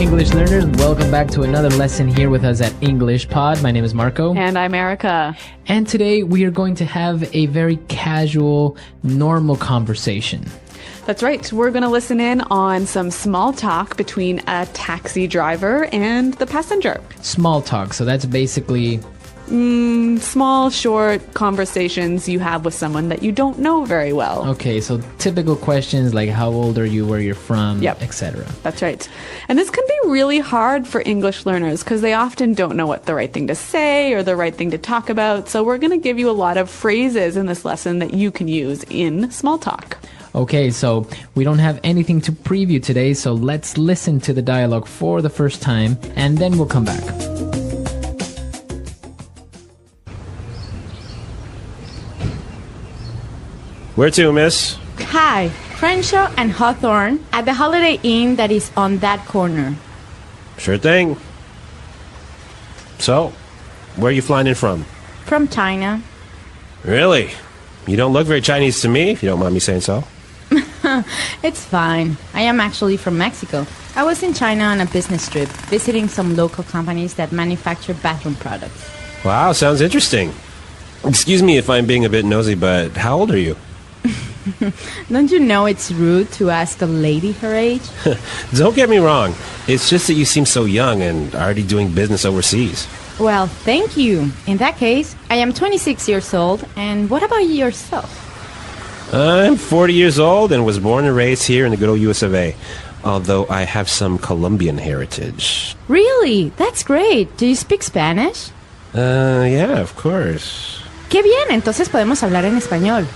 English learners, welcome back to another lesson here with us at English Pod. My name is Marco. And I'm Erica. And today we are going to have a very casual, normal conversation. That's right. We're going to listen in on some small talk between a taxi driver and the passenger. Small talk, so that's basically... small, short conversations you have with someone that you don't know very well. Okay, so typical questions like how old are you, where you're from, etc. That's right. And this can be really hard for English learners because they often don't know what the right thing to say or the right thing to talk about. So we're going to give you a lot of phrases in this lesson that you can use in small talk. Okay, so we don't have anything to preview today, so let's listen to the dialogue for the first time and then we'll come back. Where to, miss? Hi, Crenshaw and Hawthorne at the Holiday Inn that is on that corner. Sure thing. So, where are you flying in from? From China. Really? You don't look very Chinese to me, if you don't mind me saying so. It's fine. I am actually from Mexico. I was in China on a business trip, visiting some local companies that manufacture bathroom products. Wow, sounds interesting. Excuse me if I'm being a bit nosy, but how old are you? Don't you know it's rude to ask a lady her age? Don't get me wrong. It's just that you seem so young and already doing business overseas. Well, thank you. In that case, I am 26 years old. And what about yourself? I'm 40 years old and was born and raised here in the good old US of A. Although I have some Colombian heritage. Really? That's great. Do you speak Spanish? Yeah, of course. Qué bien, entonces podemos hablar en español.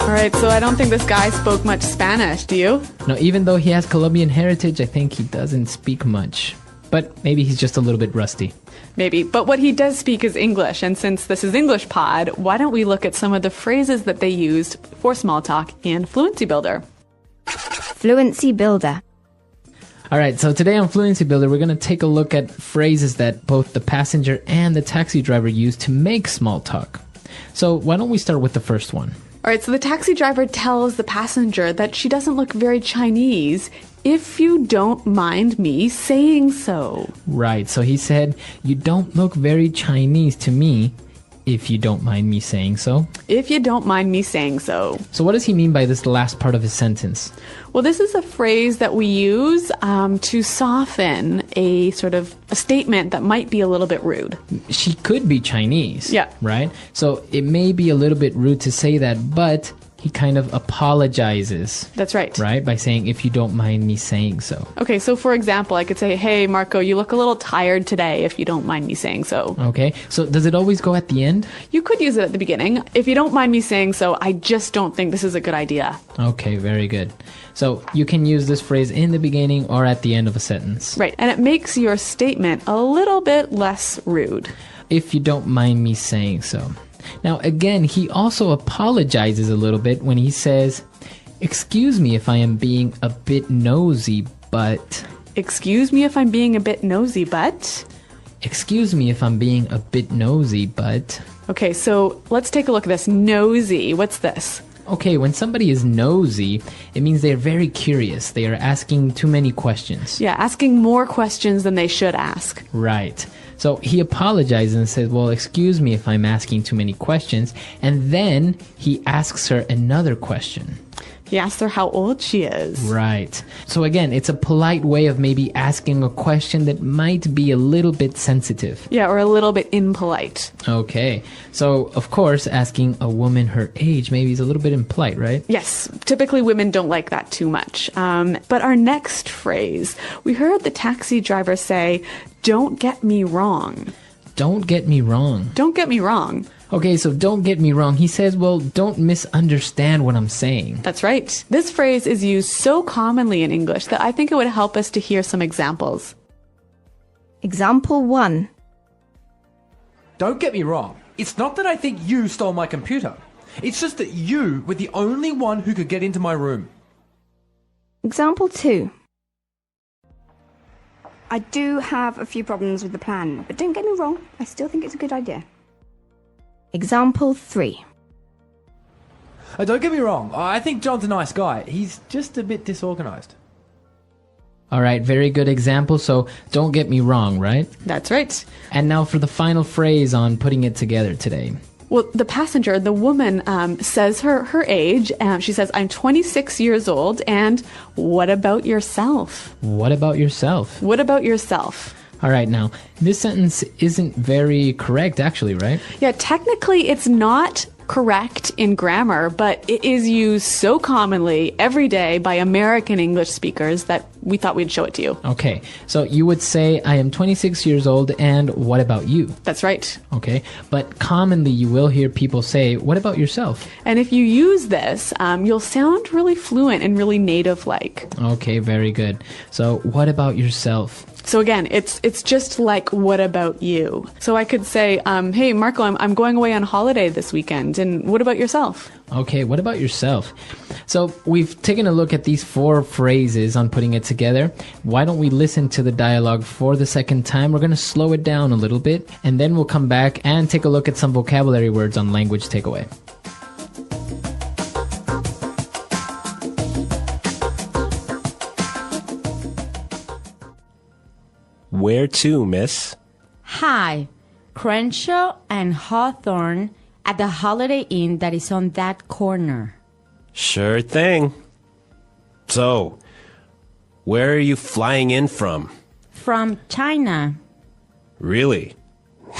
All right, so I don't think this guy spoke much Spanish, do you? No, even though he has Colombian heritage, I think he doesn't speak much. But maybe he's just a little bit rusty. Maybe, but what he does speak is English, and since this is English Pod, why don't we look at some of the phrases that they used for small talk in Fluency Builder. Fluency Builder. All right, so today on Fluency Builder, we're going to take a look at phrases that both the passenger and the taxi driver use to make small talk. So why don't we start with the first one? All right, so the taxi driver tells the passenger that she doesn't look very Chinese, if you don't mind me saying so. Right, so he said, you don't look very Chinese to me, if you don't mind me saying so. If you don't mind me saying so. So what does he mean by this last part of his sentence? Well, this is a phrase that we use to soften a sort of a statement that might be a little bit rude. She could be Chinese. Yeah. Right? So it may be a little bit rude to say that, but he kind of apologizes. That's right. Right? By saying, if you don't mind me saying so. Okay, so for example, I could say, hey, Marco, you look a little tired today, if you don't mind me saying so. Okay, so does it always go at the end? You could use it at the beginning. If you don't mind me saying so, I just don't think this is a good idea. Okay, very good. So you can use this phrase in the beginning or at the end of a sentence. Right, and it makes your statement a little bit less rude. If you don't mind me saying so. Now, again, he also apologizes a little bit when he says, excuse me if I am being a bit nosy, but... Excuse me if I'm being a bit nosy, but... Excuse me if I'm being a bit nosy, but... Okay, so let's take a look at this. Nosy, what's this? Okay, when somebody is nosy, it means they're very curious. They are asking too many questions. Yeah, asking more questions than they should ask. Right. So he apologizes and says, well, excuse me if I'm asking too many questions. And then he asks her another question. He asks her how old she is. Right. So again, it's a polite way of maybe asking a question that might be a little bit sensitive. Yeah, or a little bit impolite. Okay. So, of course, asking a woman her age maybe is a little bit impolite, right? Yes. Typically, women don't like that too much. But our next phrase, we heard the taxi driver say, don't get me wrong. Don't get me wrong. Don't get me wrong. Okay, so don't get me wrong. He says, well, don't misunderstand what I'm saying. That's right. This phrase is used so commonly in English that I think it would help us to hear some examples. Example 1. Don't get me wrong. It's not that I think you stole my computer. It's just that you were the only one who could get into my room. Example 2. I do have a few problems with the plan, but don't get me wrong, I still think it's a good idea. Example 3. Don't get me wrong. I think John's a nice guy. He's just a bit disorganized. All right, very good example. So don't get me wrong, right? That's right. And now for the final phrase on putting it together today. Well, the passenger, the woman, says her age. She says, I'm 26 years old, and what about yourself? What about yourself? What about yourself? All right, now, this sentence isn't very correct, actually, right? Yeah, technically it's not correct in grammar, but it is used so commonly every day by American English speakers that we thought we'd show it to you. Okay, so you would say, I am 26 years old, and what about you? That's right. Okay, but commonly you will hear people say, what about yourself? And if you use this, you'll sound really fluent and really native-like. Okay, very good. So what about yourself? So again, it's just like, what about you? So I could say, hey, Marco, I'm going away on holiday this weekend, and what about yourself? Okay, what about yourself? So we've taken a look at these 4 phrases on putting it together. Why don't we listen to the dialogue for the second time? We're going to slow it down a little bit, and then we'll come back and take a look at some vocabulary words on Language Takeaway. Where to, miss? Hi, Crenshaw and Hawthorne at the Holiday Inn that is on that corner. Sure thing. So, where are you flying in from? From China. Really?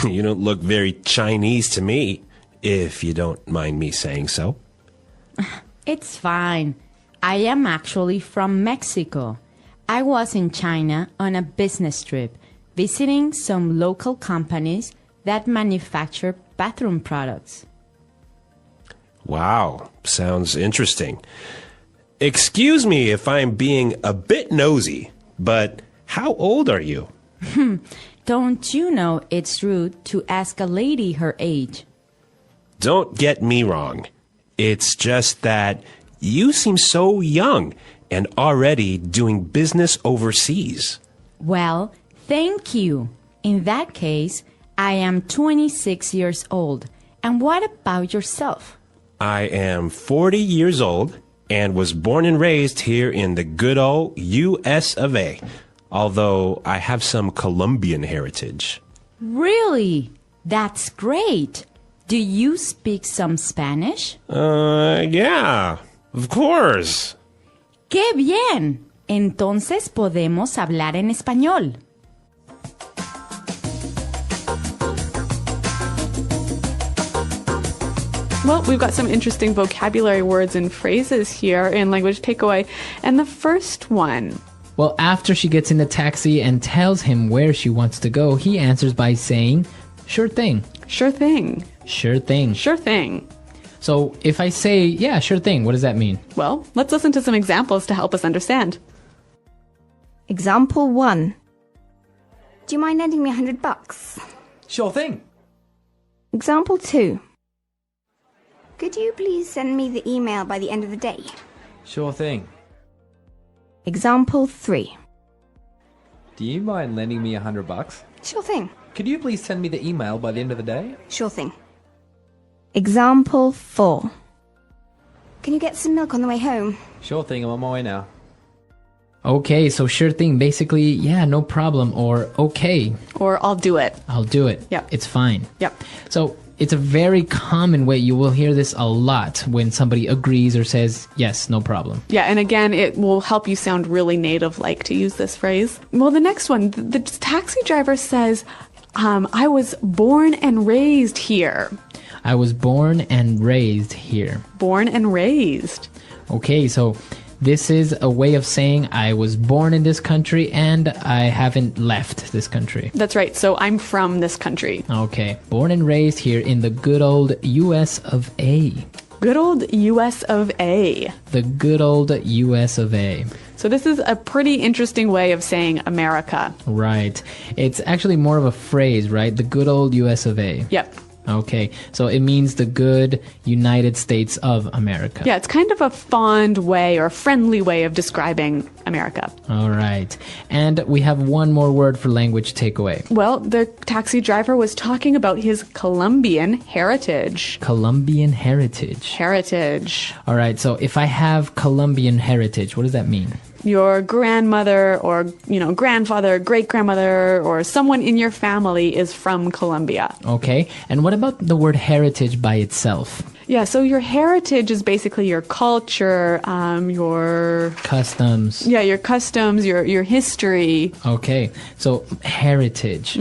You don't look very Chinese to me, if you don't mind me saying so. It's fine. I am actually from Mexico. I was in China on a business trip, visiting some local companies that manufacture bathroom products. Wow, sounds interesting. Excuse me if I'm being a bit nosy, but how old are you? Don't you know it's rude to ask a lady her age? Don't get me wrong. It's just that you seem so young and already doing business overseas. Well, thank you. In that case, I am 26 years old. And what about yourself? I am 40 years old and was born and raised here in the good old US of A, although I have some Colombian heritage. Really? That's great. Do you speak some Spanish? Yeah, of course. ¡Qué bien! Entonces podemos hablar en español. Well, we've got some interesting vocabulary words and phrases here in Language Takeaway. And the first one. Well, after she gets in the taxi and tells him where she wants to go, he answers by saying, sure thing. Sure thing. Sure thing. Sure thing. So if I say, yeah, sure thing, what does that mean? Well, let's listen to some examples to help us understand. Example 1. Do you mind lending me $100? Sure thing. Example 2. Could you please send me the email by the end of the day? Sure thing. Example 3. Do you mind lending me $100? Sure thing. Could you please send me the email by the end of the day? Sure thing. Example 4. Can you get some milk on the way home? Sure thing, I'm on my way now. Okay, so sure thing, basically, yeah, no problem, or okay, Or I'll do it. I'll do it. Yep. It's fine. Yep. So it's a very common way. You will hear this a lot when somebody agrees or says, yes, no problem. Yeah, and again, it will help you sound really native-like to use this phrase. Well, the next one, the taxi driver says, I was born and raised here. I was born and raised here. Born and raised. Okay, so this is a way of saying I was born in this country and I haven't left this country. That's right. So I'm from this country. Okay, born and raised here in the good old US of A. Good old US of A. The good old US of A. So this is a pretty interesting way of saying America. Right. It's actually more of a phrase, right? The good old US of A. Yep. Okay, so it means the good United States of America. Yeah, it's kind of a fond way or a friendly way of describing America. All right. And we have one more word for language takeaway. Well, the taxi driver was talking about his Colombian heritage. Colombian heritage. Heritage. All right, so if I have Colombian heritage, what does that mean? Your grandmother or, grandfather, great-grandmother, or someone in your family is from Colombia. Okay, and what about the word heritage by itself? Yeah, so your heritage is basically your culture, your... Customs. Yeah, your customs, your history. Okay, so heritage.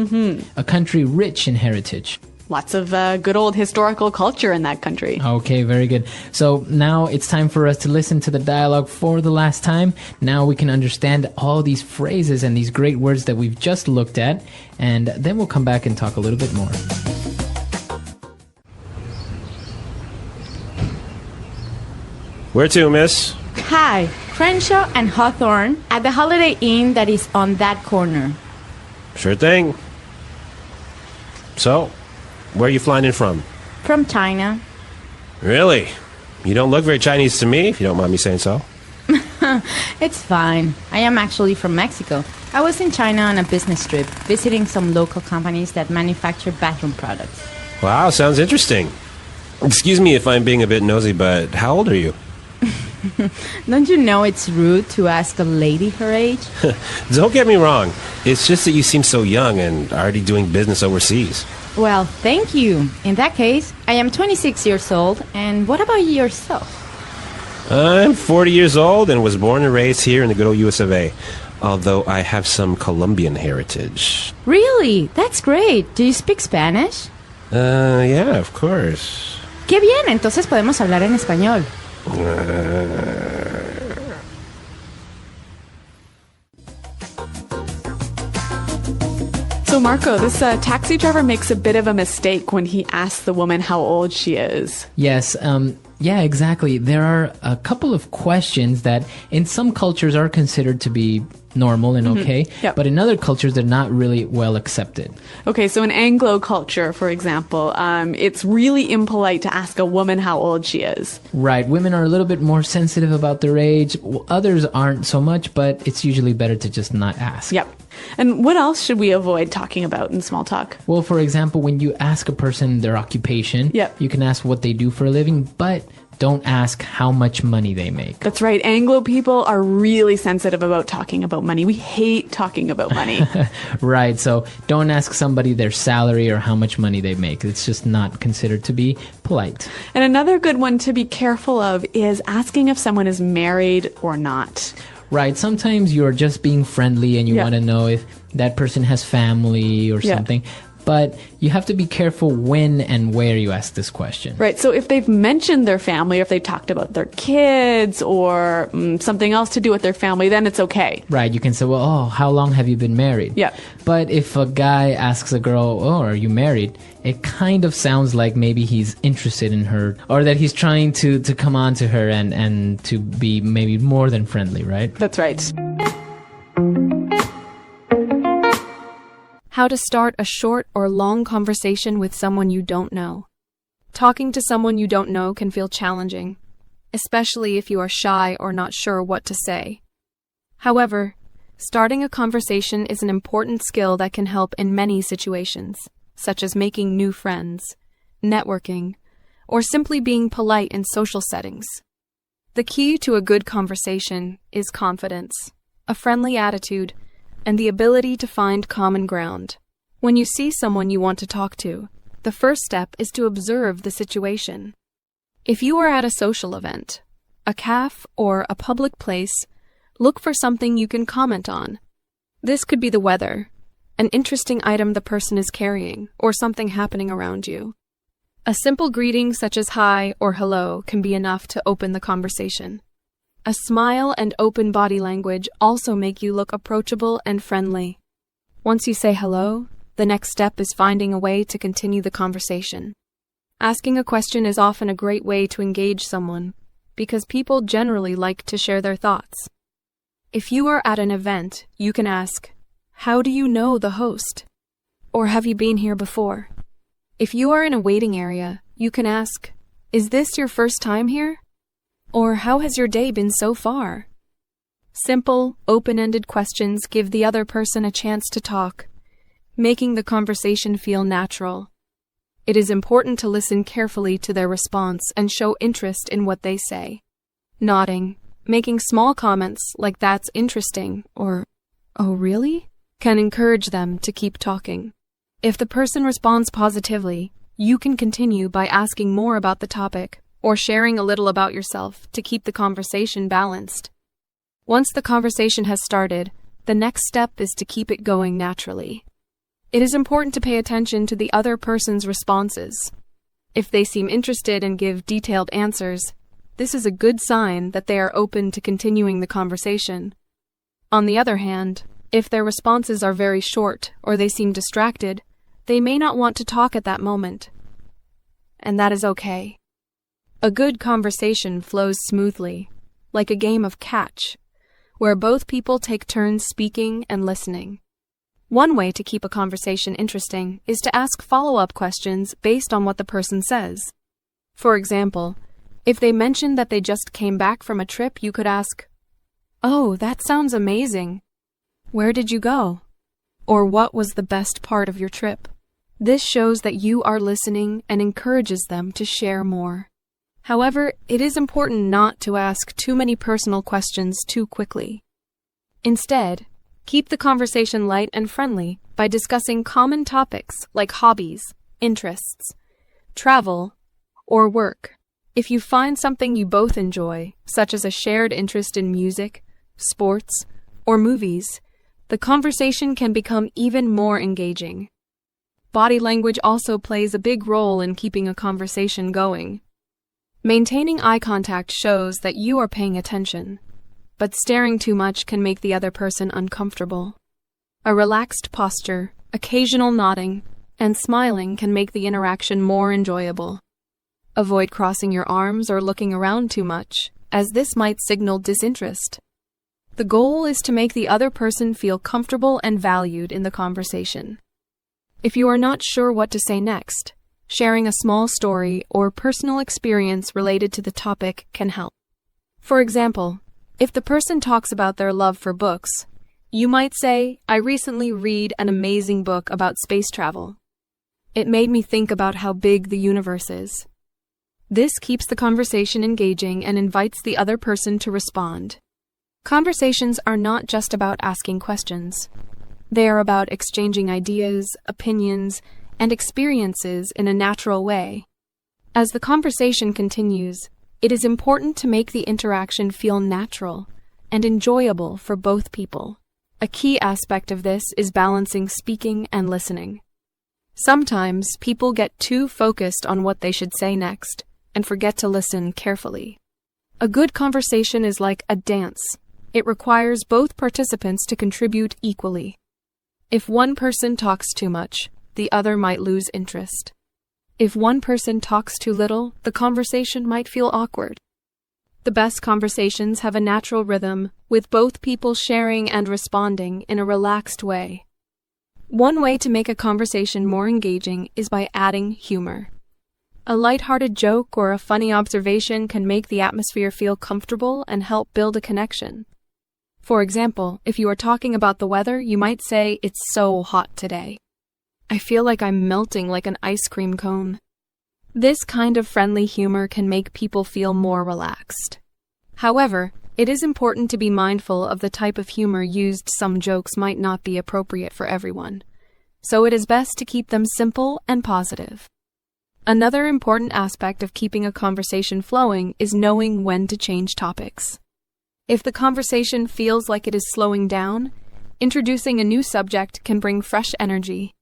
A country rich in heritage. Lots of good old historical culture in that country. Okay, very good. So now it's time for us to listen to the dialogue for the last time. Now we can understand all these phrases and these great words that we've just looked at, and then we'll come back and talk a little bit more. Where to, miss? Hi, Crenshaw and Hawthorne at the Holiday Inn that is on that corner. Sure thing. So, where are you flying in from? From China. Really? You don't look very Chinese to me, if you don't mind me saying so. It's fine. I am actually from Mexico. I was in China on a business trip, visiting some local companies that manufacture bathroom products. Wow, sounds interesting. Excuse me if I'm being a bit nosy, but how old are you? Don't you know it's rude to ask a lady her age? Don't get me wrong. It's just that you seem so young and already doing business overseas. Well, thank you. In that case, I am 26 years old, and what about yourself? I'm 40 years old and was born and raised here in the good old US of A, although I have some Colombian heritage. Really? That's great. Do you speak Spanish? Yeah, of course. Qué bien, entonces podemos hablar en español. So Marco, this taxi driver makes a bit of a mistake when he asks the woman how old she is. Yes, yeah, exactly. There are a couple of questions that in some cultures are considered to be normal and okay, Yep. but in other cultures they're not really well accepted. Okay, so in Anglo culture, for example, it's really impolite to ask a woman how old she is. Right, women are a little bit more sensitive about their age. Others aren't so much, but it's usually better to just not ask. Yep. And what else should we avoid talking about in small talk? Well, for example, when you ask a person their occupation, Yep. you can ask what they do for a living, but don't ask how much money they make. That's right. Anglo people are really sensitive about talking about money. We hate talking about money. Right, so don't ask somebody their salary or how much money they make. It's just not considered to be polite. And another good one to be careful of is asking if someone is married or not. Right, sometimes you're just being friendly and you Yeah. want to know if that person has family or Yeah. something. But you have to be careful when and where you ask this question. Right. So if they've mentioned their family, or if they talked about their kids or something else to do with their family, then it's okay. Right, you can say, well, oh, how long have you been married? Yeah. But if a guy asks a girl, oh, are you married? It kind of sounds like maybe he's interested in her or that he's trying to come on to her and to be maybe more than friendly, right? That's right. How to start a short or long conversation with someone you don't know. Talking to someone you don't know can feel challenging, especially if you are shy or not sure what to say. However, starting a conversation is an important skill that can help in many situations, such as making new friends, networking, or simply being polite in social settings. The key to a good conversation is confidence, a friendly attitude, and the ability to find common ground. When you see someone you want to talk to, the first step is to observe the situation. If you are at a social event, a cafe, or a public place, look for something you can comment on. This could be the weather, an interesting item the person is carrying, or something happening around you. A simple greeting such as hi or hello can be enough to open the conversation. A smile and open body language also make you look approachable and friendly. Once you say hello, the next step is finding a way to continue the conversation. Asking a question is often a great way to engage someone, because people generally like to share their thoughts. If you are at an event, you can ask, "How do you know the host?" Or "Have you been here before?" If you are in a waiting area, you can ask, "Is this your first time here?" Or "How has your day been so far?" Simple, open-ended questions give the other person a chance to talk, making the conversation feel natural. It is important to listen carefully to their response and show interest in what they say. Nodding, making small comments like "That's interesting" or "Oh, really?" can encourage them to keep talking. If the person responds positively, you can continue by asking more about the topic or sharing a little about yourself to keep the conversation balanced. Once the conversation has started, the next step is to keep it going naturally. It is important to pay attention to the other person's responses. If they seem interested and give detailed answers, this is a good sign that they are open to continuing the conversation. On the other hand, if their responses are very short or they seem distracted, they may not want to talk at that moment. And that is okay. A good conversation flows smoothly, like a game of catch, where both people take turns speaking and listening. One way to keep a conversation interesting is to ask follow-up questions based on what the person says. For example, if they mention that they just came back from a trip, you could ask, "Oh, that sounds amazing. Where did you go?" Or "What was the best part of your trip?" This shows that you are listening and encourages them to share more. However, it is important not to ask too many personal questions too quickly. Instead, keep the conversation light and friendly by discussing common topics like hobbies, interests, travel, or work. If you find something you both enjoy, such as a shared interest in music, sports, or movies, the conversation can become even more engaging. Body language also plays a big role in keeping a conversation going. Maintaining eye contact shows that you are paying attention, but staring too much can make the other person uncomfortable. A relaxed posture, occasional nodding, and smiling can make the interaction more enjoyable. Avoid crossing your arms or looking around too much, as this might signal disinterest. The goal is to make the other person feel comfortable and valued in the conversation. If you are not sure what to say next, sharing a small story or personal experience related to the topic can help. For example, if the person talks about their love for books, you might say, "I recently read an amazing book about space travel. It made me think about how big the universe is." This keeps the conversation engaging and invites the other person to respond. Conversations are not just about asking questions. They are about exchanging ideas, opinions, and experiences in a natural way. As the conversation continues, it is important to make the interaction feel natural and enjoyable for both people. A key aspect of this is balancing speaking and listening. Sometimes people get too focused on what they should say next and forget to listen carefully. A good conversation is like a dance. It requires both participants to contribute equally. If one person talks too much, the other might lose interest. If one person talks too little, the conversation might feel awkward. The best conversations have a natural rhythm, with both people sharing and responding in a relaxed way. One way to make a conversation more engaging is by adding humor. A lighthearted joke or a funny observation can make the atmosphere feel comfortable and help build a connection. For example, if you are talking about the weather, you might say, "It's so hot today. I feel like I'm melting like an ice cream cone." This kind of friendly humor can make people feel more relaxed. However, it is important to be mindful of the type of humor used. Some jokes might not be appropriate for everyone, so it is best to keep them simple and positive. Another important aspect of keeping a conversation flowing is knowing when to change topics. If the conversation feels like it is slowing down, introducing a new subject can bring fresh energy.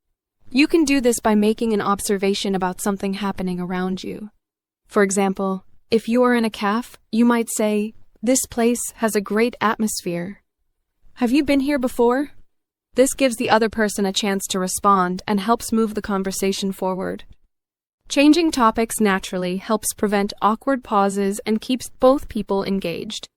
You can do this by making an observation about something happening around you. For example, if you are in a cafe, you might say, "This place has a great atmosphere. Have you been here before?" This gives the other person a chance to respond and helps move the conversation forward. Changing topics naturally helps prevent awkward pauses and keeps both people engaged.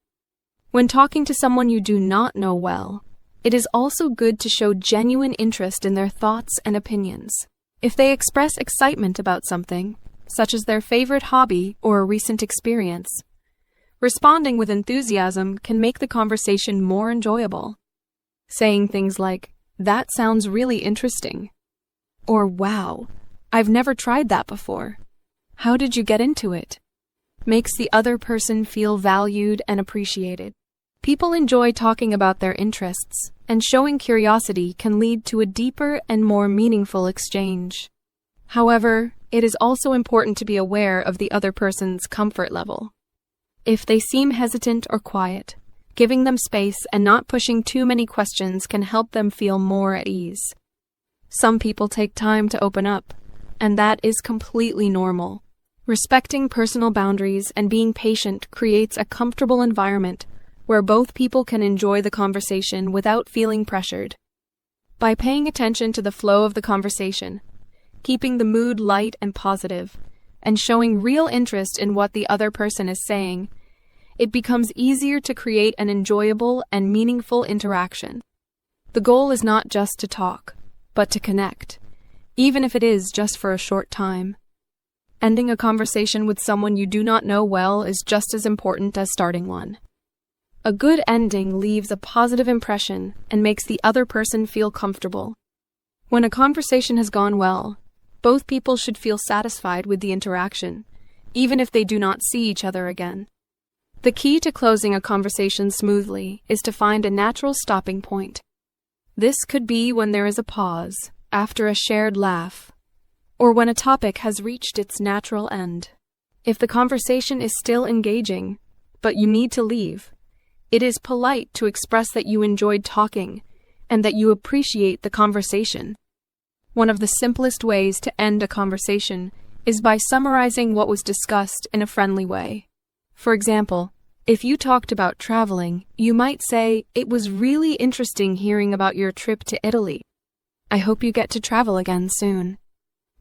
When talking to someone you do not know well, it is also good to show genuine interest in their thoughts and opinions. If they express excitement about something, such as their favorite hobby or a recent experience, responding with enthusiasm can make the conversation more enjoyable. Saying things like, "That sounds really interesting," or "Wow, I've never tried that before. How did you get into it?" makes the other person feel valued and appreciated. People enjoy talking about their interests, and showing curiosity can lead to a deeper and more meaningful exchange. However, it is also important to be aware of the other person's comfort level. If they seem hesitant or quiet, giving them space and not pushing too many questions can help them feel more at ease. Some people take time to open up, and that is completely normal. Respecting personal boundaries and being patient creates a comfortable environment where both people can enjoy the conversation without feeling pressured. By paying attention to the flow of the conversation, keeping the mood light and positive, and showing real interest in what the other person is saying, it becomes easier to create an enjoyable and meaningful interaction. The goal is not just to talk, but to connect, even if it is just for a short time. Ending a conversation with someone you do not know well is just as important as starting one. A good ending leaves a positive impression and makes the other person feel comfortable. When a conversation has gone well, both people should feel satisfied with the interaction, even if they do not see each other again. The key to closing a conversation smoothly is to find a natural stopping point. This could be when there is a pause, after a shared laugh, or when a topic has reached its natural end. If the conversation is still engaging, but you need to leave, it is polite to express that you enjoyed talking and that you appreciate the conversation. One of the simplest ways to end a conversation is by summarizing what was discussed in a friendly way. For example, if you talked about traveling, you might say, "It was really interesting hearing about your trip to Italy. I hope you get to travel again soon."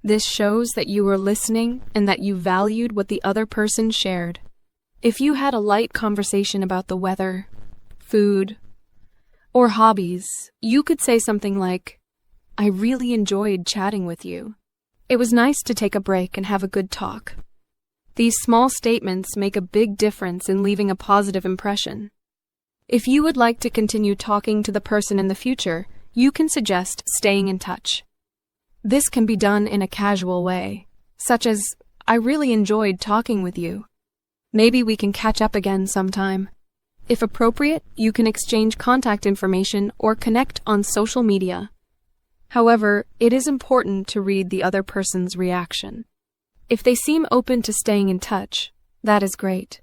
This shows that you were listening and that you valued what the other person shared. If you had a light conversation about the weather, food, or hobbies, you could say something like, "I really enjoyed chatting with you. It was nice to take a break and have a good talk." These small statements make a big difference in leaving a positive impression. If you would like to continue talking to the person in the future, you can suggest staying in touch. This can be done in a casual way, such as, "I really enjoyed talking with you. Maybe we can catch up again sometime." If appropriate, you can exchange contact information or connect on social media. However, it is important to read the other person's reaction. If they seem open to staying in touch, that is great.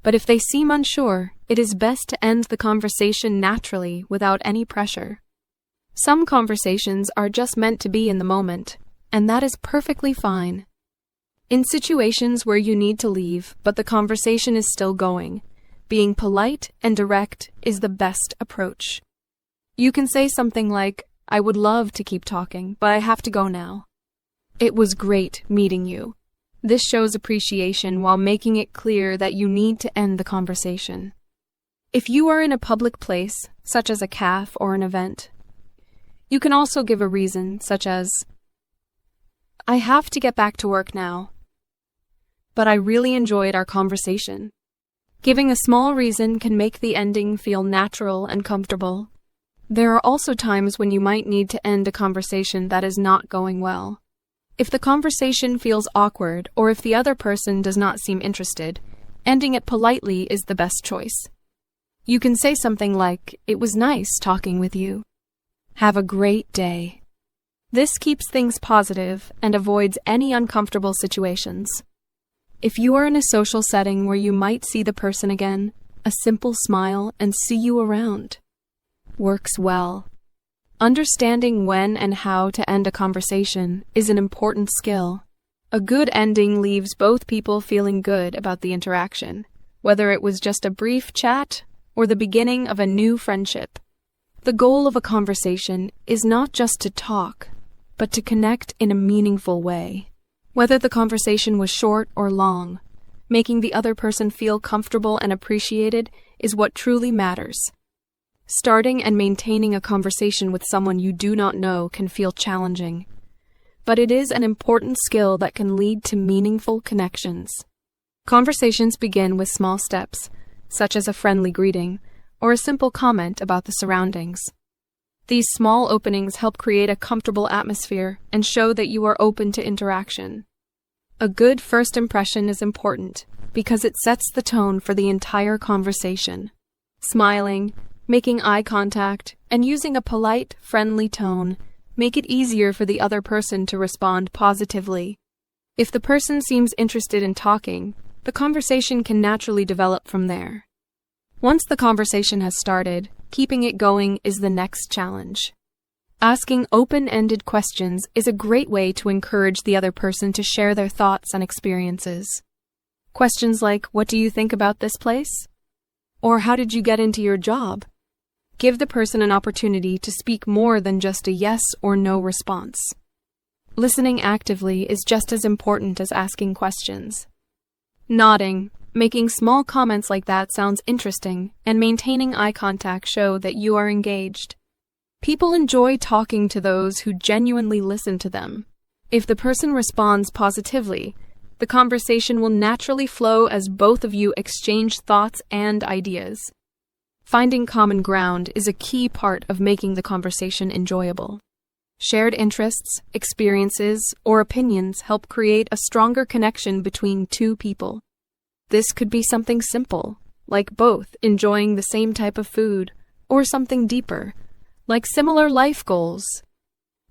But if they seem unsure, it is best to end the conversation naturally without any pressure. Some conversations are just meant to be in the moment, and that is perfectly fine. In situations where you need to leave, but the conversation is still going, being polite and direct is the best approach. You can say something like, "I would love to keep talking, but I have to go now. It was great meeting you." This shows appreciation while making it clear that you need to end the conversation. If you are in a public place, such as a cafe or an event, you can also give a reason, such as, "I have to get back to work now, but I really enjoyed our conversation." Giving a small reason can make the ending feel natural and comfortable. There are also times when you might need to end a conversation that is not going well. If the conversation feels awkward or if the other person does not seem interested, ending it politely is the best choice. You can say something like, "It was nice talking with you. Have a great day." This keeps things positive and avoids any uncomfortable situations. If you are in a social setting where you might see the person again, a simple smile and "see you around" works well. Understanding when and how to end a conversation is an important skill. A good ending leaves both people feeling good about the interaction, whether it was just a brief chat or the beginning of a new friendship. The goal of a conversation is not just to talk, but to connect in a meaningful way. Whether the conversation was short or long, making the other person feel comfortable and appreciated is what truly matters. Starting and maintaining a conversation with someone you do not know can feel challenging. but it is an important skill that can lead to meaningful connections. Conversations begin with small steps, such as a friendly greeting or a simple comment about the surroundings. These small openings help create a comfortable atmosphere and show that you are open to interaction. A good first impression is important because it sets the tone for the entire conversation. Smiling, making eye contact, and using a polite, friendly tone make it easier for the other person to respond positively. If the person seems interested in talking, the conversation can naturally develop from there. Once the conversation has started, keeping it going is the next challenge. Asking open-ended questions is a great way to encourage the other person to share their thoughts and experiences. Questions like, "What do you think about this place?" Or "How did you get into your job?" Give the person an opportunity to speak more than just a yes or no response. Listening actively is just as important as asking questions. Nodding, making small comments like that sounds interesting, and maintaining eye contact show that you are engaged. People enjoy talking to those who genuinely listen to them. If the person responds positively, the conversation will naturally flow as both of you exchange thoughts and ideas. Finding common ground is a key part of making the conversation enjoyable. Shared interests, experiences, or opinions help create a stronger connection between two people. This could be something simple, like both enjoying the same type of food, or something deeper, like similar life goals.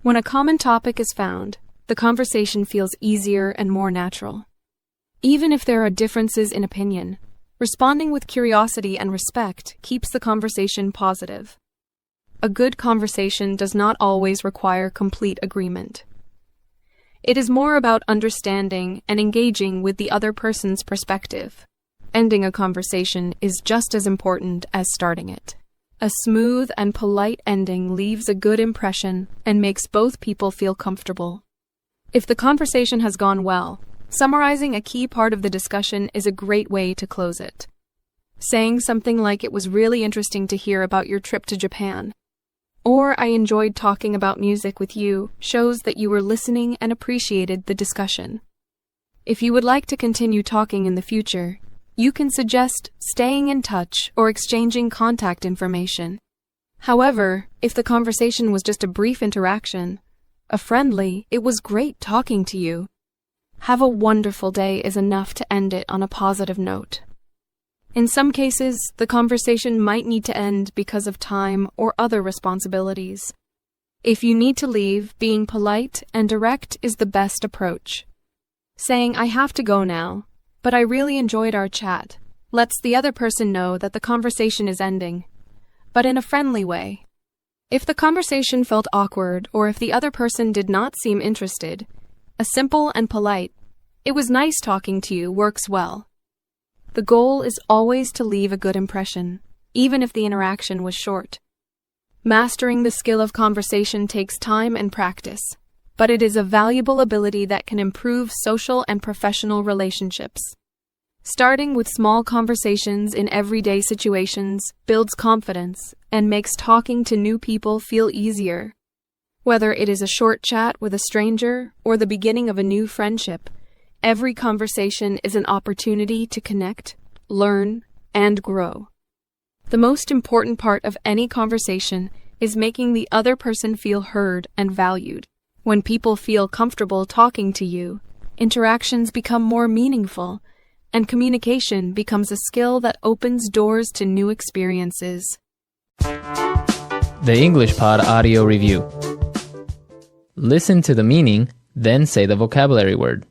When a common topic is found, the conversation feels easier and more natural. Even if there are differences in opinion, responding with curiosity and respect keeps the conversation positive. A good conversation does not always require complete agreement. It is more about understanding and engaging with the other person's perspective. Ending a conversation is just as important as starting it. A smooth and polite ending leaves a good impression and makes both people feel comfortable. If the conversation has gone well, summarizing a key part of the discussion is a great way to close it. Saying something like, "It was really interesting to hear about your trip to Japan," or "I enjoyed talking about music with you," shows that you were listening and appreciated the discussion. If you would like to continue talking in the future, you can suggest staying in touch or exchanging contact information. However, if the conversation was just a brief interaction, a friendly, "It was great talking to you," "Have a wonderful day" is enough to end it on a positive note. In some cases, the conversation might need to end because of time or other responsibilities. If you need to leave, being polite and direct is the best approach. Saying, "I have to go now, but I really enjoyed our chat," lets the other person know that the conversation is ending, but in a friendly way. If the conversation felt awkward or if the other person did not seem interested, a simple and polite, "It was nice talking to you," works well. The goal is always to leave a good impression, even if the interaction was short. Mastering the skill of conversation takes time and practice, but it is a valuable ability that can improve social and professional relationships. Starting with small conversations in everyday situations builds confidence and makes talking to new people feel easier. Whether it is a short chat with a stranger or the beginning of a new friendship, every conversation is an opportunity to connect, learn, and grow. The most important part of any conversation is making the other person feel heard and valued. When people feel comfortable talking to you, interactions become more meaningful, and communication becomes a skill that opens doors to new experiences. The English Pod Audio Review. Listen to the meaning, then say the vocabulary word.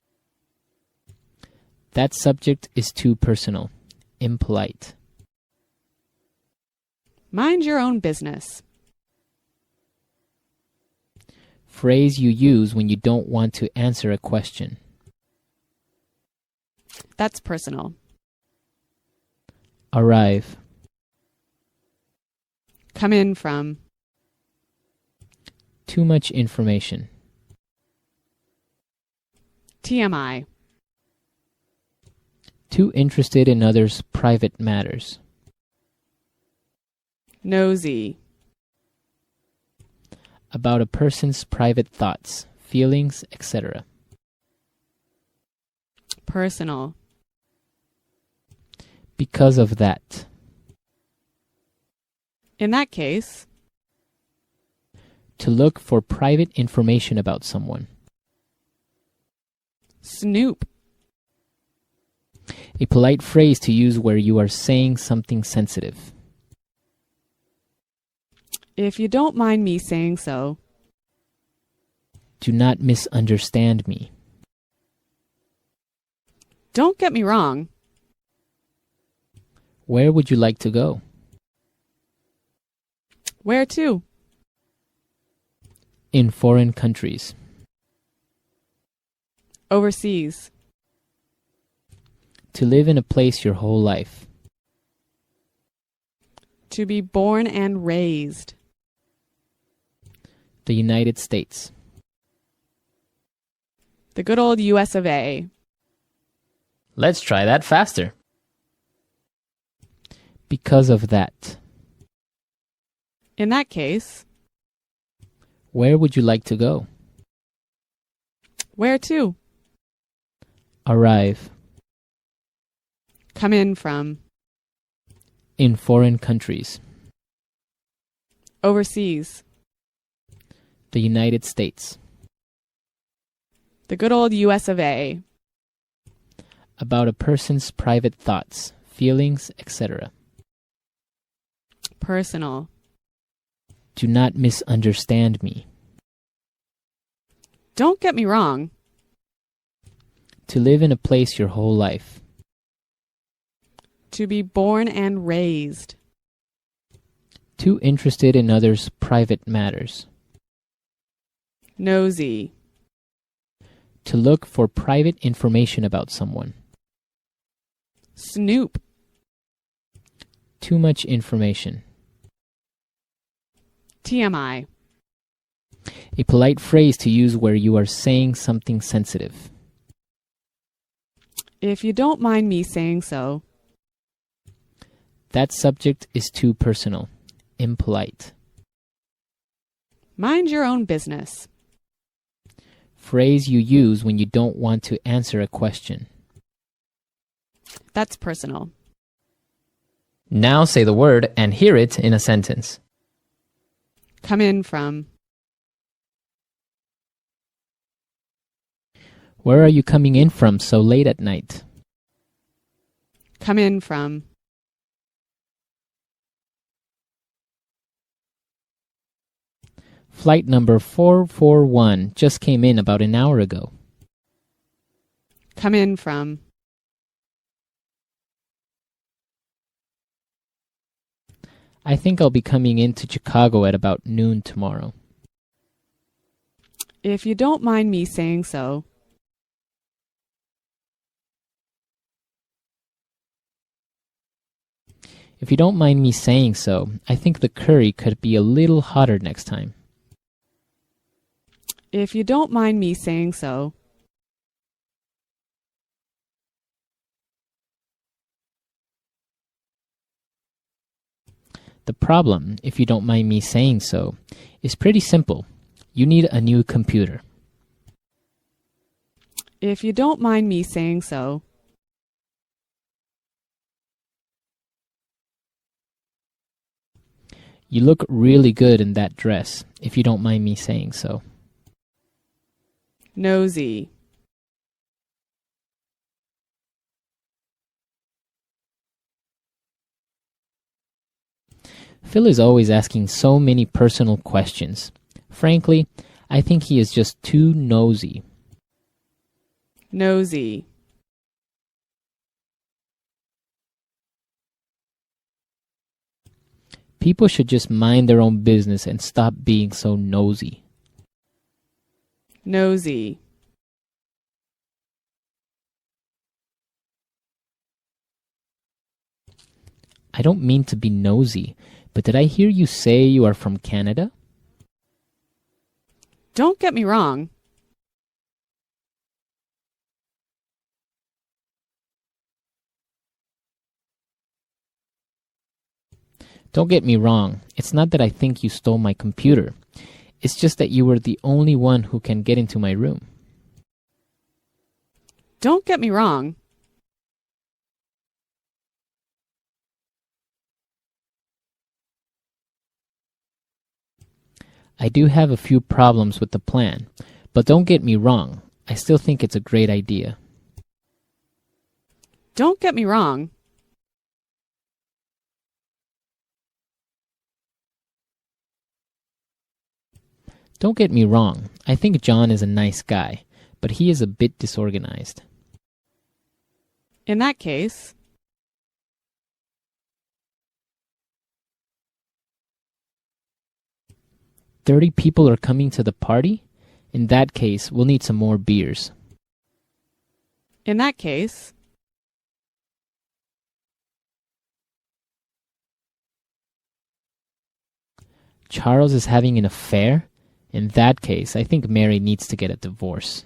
That subject is too personal. Impolite. Mind your own business. Phrase you use when you don't want to answer a question. That's personal. Arrive. Come in from. Too much information. TMI. Too interested in others' private matters. Nosy. About a person's private thoughts, feelings, etc. Personal. Because of that. In that case. To look for private information about someone. Snoop. A polite phrase to use where you are saying something sensitive. If you don't mind me saying so. Do not misunderstand me. Don't get me wrong. Where would you like to go? Where to? In foreign countries. Overseas. To live in a place your whole life. To be born and raised. The United States. The good old US of A. Let's try that faster. Because of that. In that case. Where would you like to go? Where to? Arrive. Come in from. In foreign countries. Overseas. The United States. The good old US of A. About a person's private thoughts, feelings, etc. Personal. Do not misunderstand me. Don't get me wrong. To live in a place your whole life. To be born and raised. Too interested in others' private matters. Nosy. To look for private information about someone. Snoop. Too much information. TMI. A polite phrase to use where you are saying something sensitive. If you don't mind me saying so. That subject is too personal, impolite. Mind your own business. Phrase you use when you don't want to answer a question. That's personal. Now say the word and hear it in a sentence. Come in from. Where are you coming in from so late at night? Come in from. Flight number 441 just came in about an hour ago. Come in from. I think I'll be coming into Chicago at about noon tomorrow. If you don't mind me saying so. If you don't mind me saying so, I think the curry could be a little hotter next time. If you don't mind me saying so. The problem, if you don't mind me saying so, is pretty simple. You need a new computer. If you don't mind me saying so. You look really good in that dress, if you don't mind me saying so. Nosy. Phil is always asking so many personal questions. Frankly, I think he is just too nosy. Nosy. People should just mind their own business and stop being so nosy. Nosy. I don't mean to be nosy, but did I hear you say you are from Canada? Don't get me wrong. Don't get me wrong. It's not that I think you stole my computer. It's just that you were the only one who can get into my room. Don't get me wrong. I do have a few problems with the plan, but don't get me wrong, I still think it's a great idea. Don't get me wrong. Don't get me wrong, I think John is a nice guy, but he is a bit disorganized. In that case, 30 people are coming to the party? In that case, we'll need some more beers. in that case, Charles is having an affair? In that case, I think Mary needs to get a divorce.